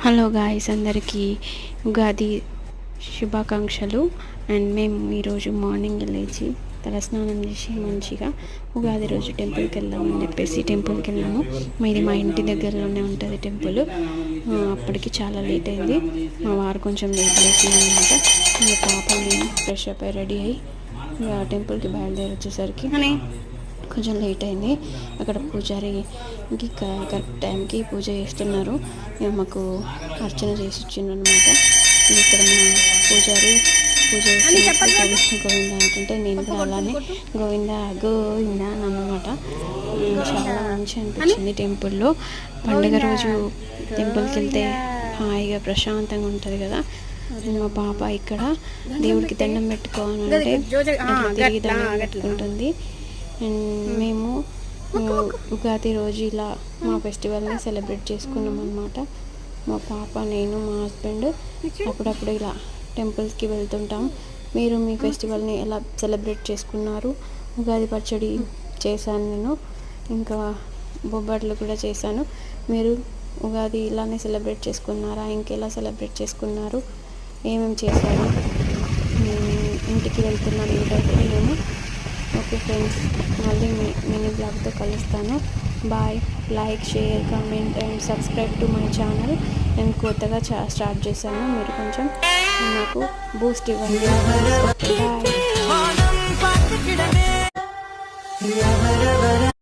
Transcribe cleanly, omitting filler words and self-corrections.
Hello guys, అందరికీ ఉగాది శుభాకాంక్షలు. And మేము ఈరోజు మార్నింగ్ లేచి తలస్నానం చేసి మంచిగా ఉగాది రోజు టెంపుల్కి వెళ్దామని చెప్పేసి టెంపుల్కి వెళ్ళాము. ఇది మా ఇంటి దగ్గరలోనే ఉంటుంది టెంపుల్. అప్పటికి చాలా లేట్ అయింది. మా వారు కొంచెం లేట్ లేచిందనమాట. మా పాప నేను ఫ్రెష్ అప్ అయి రెడీ అయ్యి టెంపుల్కి బయలుదేరి వచ్చేసరికి కొంచెం లేట్ అయింది. అక్కడ పూజారికి కరెక్ట్ టైంకి పూజ చేస్తున్నారు. మాకు అర్చన చేసి ఇచ్చిండ్రనమాట. ఇక్కడ మా పూజారి పూజ చేస్తున్నప్పుడు గోవింద అంటుంటే నేను కూడా అలానే గోవింద గోవింద అన్నమాట. చాలా మంచి అనిపించింది. టెంపుల్లో పండుగ రోజు టెంపుల్కి వెళ్తే హాయిగా ప్రశాంతంగా ఉంటుంది కదా. మా పాప ఇక్కడ దేవుడికి దండం పెట్టుకోవాలంటే తిరిగి దండం పెట్టుకుంటుంది. అండ్ మేము ఉగాది రోజు ఇలా మా ఫెస్టివల్ని సెలబ్రేట్ చేసుకున్నాం అన్నమాట. మా పాప, నేను, మా హస్బెండ్ అప్పుడప్పుడు ఇలా టెంపుల్స్కి వెళ్తుంటాం. మీరు మీ ఫెస్టివల్ని ఎలా సెలబ్రేట్ చేసుకున్నారు? ఉగాది పచ్చడి చేశాను నేను, ఇంకా బొబ్బట్లు కూడా చేశాను. మీరు ఉగాది ఇలానే సెలబ్రేట్ చేసుకున్నారా? ఇంకెలా సెలబ్రేట్ చేసుకున్నారు? ఏమేమి చేశారు? ఇంటికి వెళ్తున్నాం ఏంటంటే మేము. ఓకే ఫ్రెండ్స్, మళ్ళీ మినీ బ్లాగ్తో కలుస్తాను. Bye. Like, share, comment and subscribe to my channel. నేను కొత్తగా స్టార్ట్ చేశాను. మీరు కొంచెం నాకు బూస్ట్ ఇవ్వండి. బాయ్.